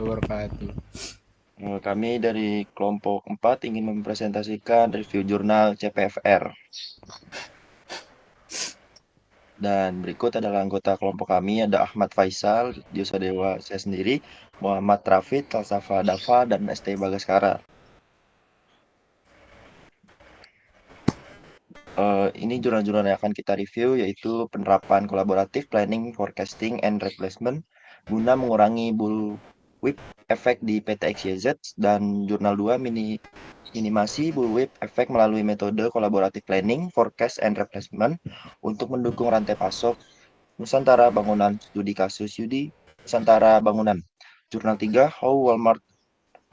wabarakatuh. Kami dari kelompok 4 ingin mempresentasikan review jurnal CPFR. Dan berikut adalah anggota kelompok kami, ada Ahmad Faisal, Diosadewa, saya sendiri, Muhammad Rafid, Kalsafa Dava, dan ST Bagaskara. Ini jurnal-jurnal yang akan kita review yaitu penerapan kolaboratif planning, forecasting, and replacement guna mengurangi bullwhip effect di PT XYZ, dan jurnal 2 minimasi bullwhip effect melalui metode kolaboratif planning, forecast, and replacement untuk mendukung rantai pasok Nusantara Bangunan Studi Kasus Yudi Nusantara Bangunan. Jurnal 3 How Walmart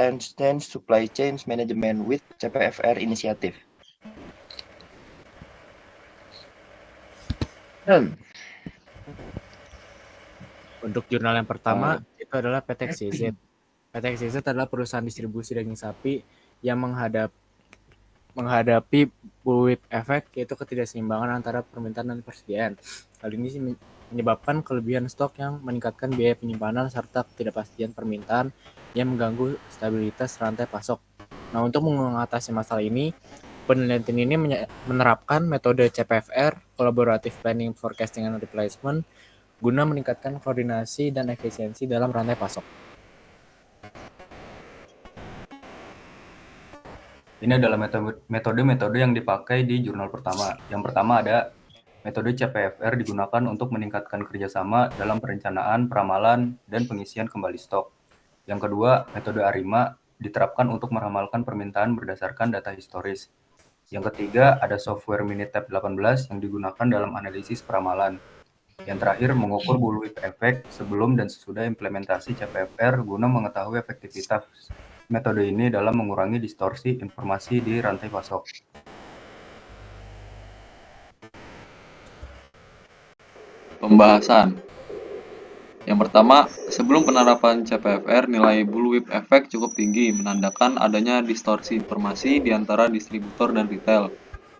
Extends Supply Chain Management with CPFR Initiative. Untuk jurnal yang pertama itu adalah PT XYZ. PT XYZ adalah perusahaan distribusi daging sapi yang menghadapi bullwhip effect, yaitu ketidakseimbangan antara permintaan dan persediaan. Hal ini menyebabkan kelebihan stok yang meningkatkan biaya penyimpanan serta ketidakpastian permintaan yang mengganggu stabilitas rantai pasok. Nah, untuk mengatasi masalah ini, penelitian ini menerapkan metode CPFR, Collaborative Planning, Forecasting, and Replacement, guna meningkatkan koordinasi dan efisiensi dalam rantai pasok. Ini adalah metode-metode yang dipakai di jurnal pertama. Yang pertama ada metode CPFR digunakan untuk meningkatkan kerjasama dalam perencanaan, peramalan, dan pengisian kembali stok. Yang kedua, metode ARIMA diterapkan untuk meramalkan permintaan berdasarkan data historis. Yang ketiga, ada software Minitab 18 yang digunakan dalam analisis peramalan. Yang terakhir, mengukur bullwhip effect sebelum dan sesudah implementasi CPFR guna mengetahui efektivitas metode ini dalam mengurangi distorsi informasi di rantai pasok. Pembahasan. Yang pertama, sebelum penerapan CPFR, nilai bullwhip effect cukup tinggi, menandakan adanya distorsi informasi di antara distributor dan retail.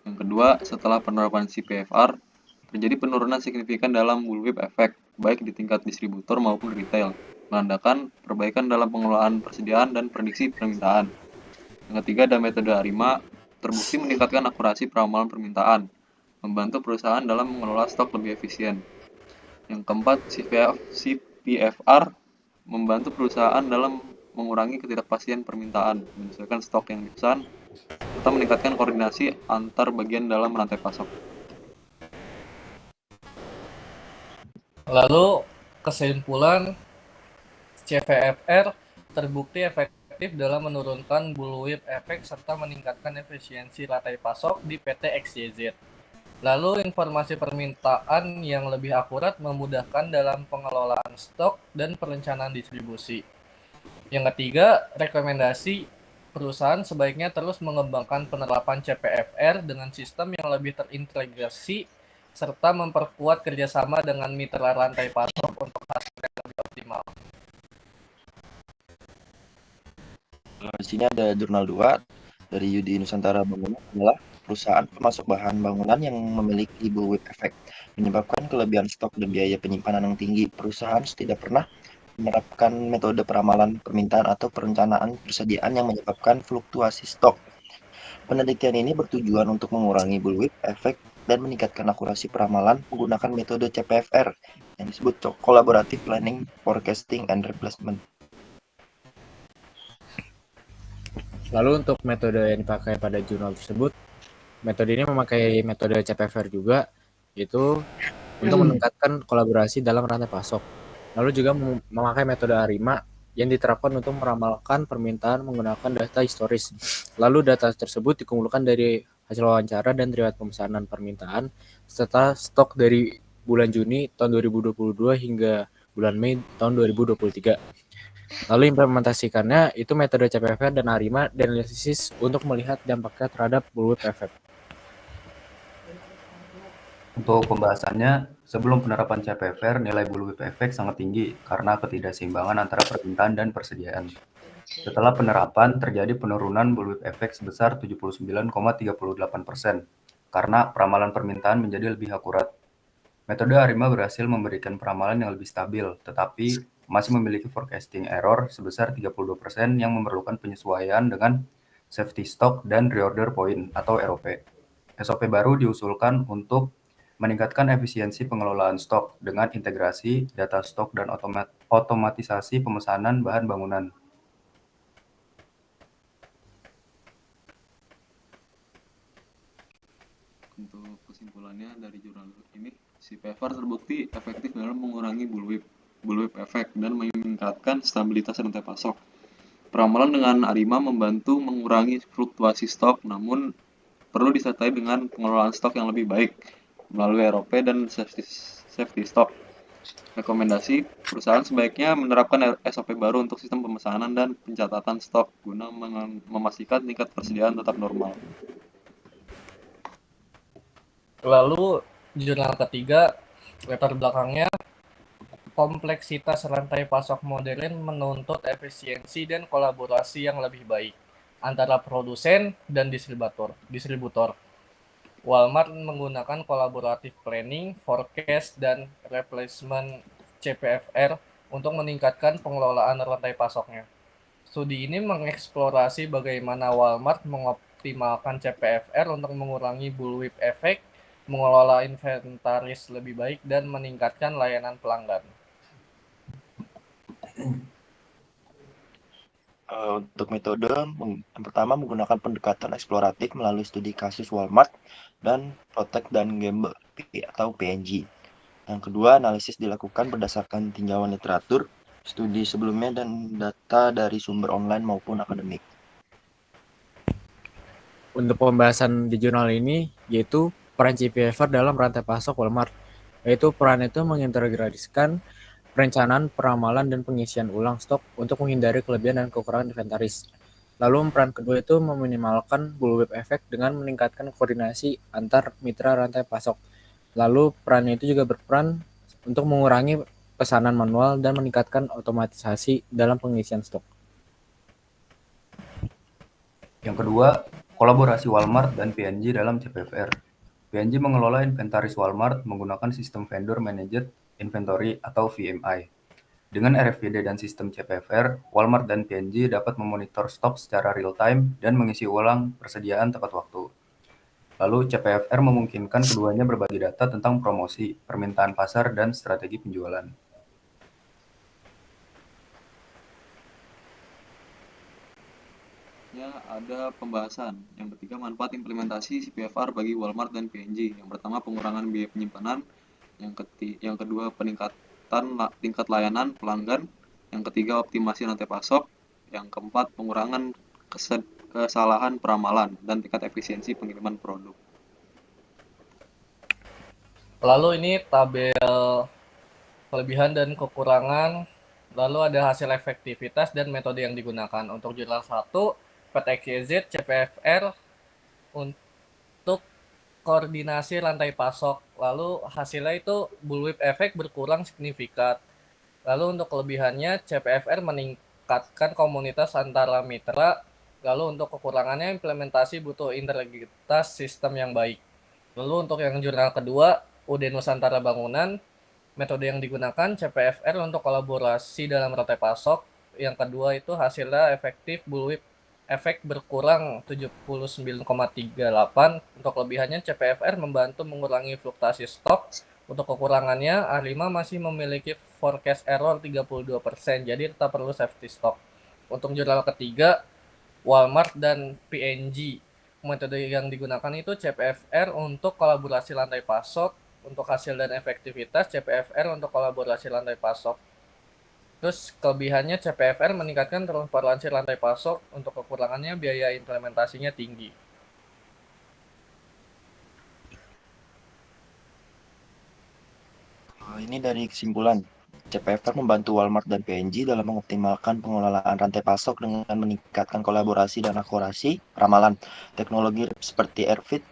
Yang kedua, setelah penerapan CPFR, terjadi penurunan signifikan dalam bullwhip effect, baik di tingkat distributor maupun retail, menandakan perbaikan dalam pengelolaan persediaan dan prediksi permintaan. Yang ketiga, ada metode ARIMA, terbukti meningkatkan akurasi peramalan permintaan, membantu perusahaan dalam mengelola stok lebih efisien. Yang keempat, CPFR membantu perusahaan dalam mengurangi ketidakpastian permintaan, menyesuaikan stok yang dipesan, serta meningkatkan koordinasi antar bagian dalam rantai pasok. Lalu kesimpulan, CPFR terbukti efektif dalam menurunkan bullwhip effect serta meningkatkan efisiensi rantai pasok di PT XYZ. Lalu informasi permintaan yang lebih akurat memudahkan dalam pengelolaan stok dan perencanaan distribusi. Yang ketiga, rekomendasi perusahaan sebaiknya terus mengembangkan penerapan CPFR dengan sistem yang lebih terintegrasi serta memperkuat kerjasama dengan mitra rantai pasok untuk hasil yang lebih optimal. Di sini ada jurnal 2 dari Yudi Nusantara Bangunan, adalah perusahaan pemasok bahan bangunan yang memiliki bullwhip effect, menyebabkan kelebihan stok dan biaya penyimpanan yang tinggi. Perusahaan tidak pernah menerapkan metode peramalan permintaan atau perencanaan persediaan yang menyebabkan fluktuasi stok. Penelitian ini bertujuan untuk mengurangi bullwhip effect dan meningkatkan akurasi peramalan menggunakan metode CPFR yang disebut Collaborative Planning, Forecasting, and Replacement. Lalu untuk metode yang dipakai pada jurnal tersebut, metode ini memakai metode CPFR juga, yaitu untuk meningkatkan kolaborasi dalam rantai pasok. Lalu juga memakai metode ARIMA yang diterapkan untuk meramalkan permintaan menggunakan data historis. Lalu data tersebut dikumpulkan dari hasil wawancara dan riwayat pemesanan permintaan serta stok dari bulan Juni tahun 2022 hingga bulan Mei tahun 2023. Lalu implementasikannya itu metode CPFR dan ARIMA dan analisis untuk melihat dampaknya terhadap bullwhip effect. Untuk pembahasannya, sebelum penerapan CPFR, nilai bullwhip effect sangat tinggi karena ketidakseimbangan antara permintaan dan persediaan. Setelah penerapan, terjadi penurunan bullwhip effect sebesar 79,38% karena peramalan permintaan menjadi lebih akurat. Metode ARIMA berhasil memberikan peramalan yang lebih stabil, tetapi masih memiliki forecasting error sebesar 32% yang memerlukan penyesuaian dengan safety stock dan reorder point atau ROP. SOP baru diusulkan untuk meningkatkan efisiensi pengelolaan stok dengan integrasi data stok dan otomatisasi pemesanan bahan bangunan. Untuk kesimpulannya dari jurnal ini, si PFR terbukti efektif dalam mengurangi bullwhip effect dan meningkatkan stabilitas rantai pasok. Peramalan dengan ARIMA membantu mengurangi fluktuasi stok, namun perlu disertai dengan pengelolaan stok yang lebih baik melalui ROP dan safety stock. Rekomendasi, perusahaan sebaiknya menerapkan SOP baru untuk sistem pemesanan dan pencatatan stok guna memastikan tingkat persediaan tetap normal. Lalu jurnal ketiga, letter belakangnya, kompleksitas rantai pasok modern menuntut efisiensi dan kolaborasi yang lebih baik antara produsen dan distributor. Walmart menggunakan collaborative planning, forecast, dan replacement CPFR untuk meningkatkan pengelolaan rantai pasoknya. Studi ini mengeksplorasi bagaimana Walmart mengoptimalkan CPFR untuk mengurangi bullwhip effect, mengelola inventaris lebih baik, dan meningkatkan layanan pelanggan. Untuk metode yang pertama menggunakan pendekatan eksploratif melalui studi kasus Walmart dan Protect dan Gamble atau PNG. Yang kedua, analisis dilakukan berdasarkan tinjauan literatur, studi sebelumnya, dan data dari sumber online maupun akademik. Untuk pembahasan di jurnal ini yaitu peran CPFR dalam rantai pasok Walmart, yaitu peran itu mengintegrasikan perencanaan, peramalan, dan pengisian ulang stok untuk menghindari kelebihan dan kekurangan inventaris. Lalu peran kedua itu meminimalkan bullwhip effect dengan meningkatkan koordinasi antar mitra rantai pasok. Lalu perannya itu juga berperan untuk mengurangi pesanan manual dan meningkatkan otomatisasi dalam pengisian stok. Yang kedua, kolaborasi Walmart dan PNG dalam CPFR. PNG mengelola inventaris Walmart menggunakan sistem Vendor Managed Inventory atau VMI. Dengan RFID dan sistem CPFR, Walmart dan PNG dapat memonitor stok secara real-time dan mengisi ulang persediaan tepat waktu. Lalu CPFR memungkinkan keduanya berbagi data tentang promosi, permintaan pasar, dan strategi penjualan. Ya, ada pembahasan. Yang ketiga, manfaat implementasi CPFR bagi Walmart dan PNG. Yang pertama, pengurangan biaya penyimpanan. Yang kedua, tingkat layanan pelanggan. Yang ketiga, optimasi rantai pasok. Yang keempat, pengurangan kesalahan peramalan dan tingkat efisiensi pengiriman produk. Lalu ini tabel kelebihan dan kekurangan, lalu ada hasil efektivitas dan metode yang digunakan. Untuk jurnal 1, PTXYZ, CPFR untuk koordinasi rantai pasok. Lalu hasilnya itu bullwhip effect berkurang signifikan. Lalu untuk kelebihannya, CPFR meningkatkan komunitas antara mitra. Lalu untuk kekurangannya, implementasi butuh integritas sistem yang baik. Lalu untuk yang jurnal kedua, UD Nusantara Bangunan, metode yang digunakan CPFR untuk kolaborasi dalam rantai pasok. Yang kedua itu hasilnya efektif bullwhip efek berkurang 79,38. Untuk kelebihannya CPFR membantu mengurangi fluktuasi stok. Untuk kekurangannya A5 masih memiliki forecast error 32%, jadi tetap perlu safety stock. Untuk jurnal ketiga, Walmart dan PNG, metode yang digunakan itu CPFR untuk kolaborasi lantai pasok. Untuk hasil dan efektivitas, CPFR untuk kolaborasi lantai pasok. Terus kelebihannya CPFR meningkatkan transparansi lantai pasok. Untuk kekurangannya biaya implementasinya tinggi. Ini dari kesimpulan. CPFR membantu Walmart dan PNG dalam mengoptimalkan pengelolaan rantai pasok dengan meningkatkan kolaborasi dan akurasi ramalan. Teknologi seperti AirFit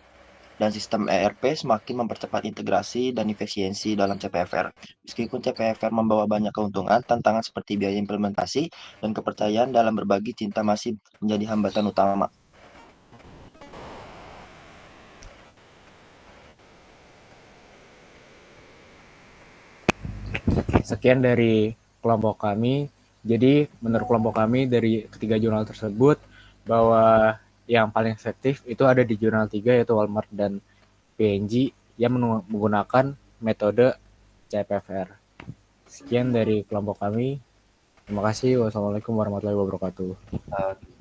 dan sistem ERP semakin mempercepat integrasi dan efisiensi dalam CPFR. Meskipun CPFR membawa banyak keuntungan, tantangan seperti biaya implementasi dan kepercayaan dalam berbagi cinta masih menjadi hambatan utama. Sekian dari kelompok kami. Jadi menurut kelompok kami dari ketiga jurnal tersebut bahwa yang paling efektif itu ada di jurnal 3 yaitu Walmart dan PNG yang menggunakan metode CPFR. Sekian dari kelompok kami. Terima kasih. Wassalamualaikum warahmatullahi wabarakatuh.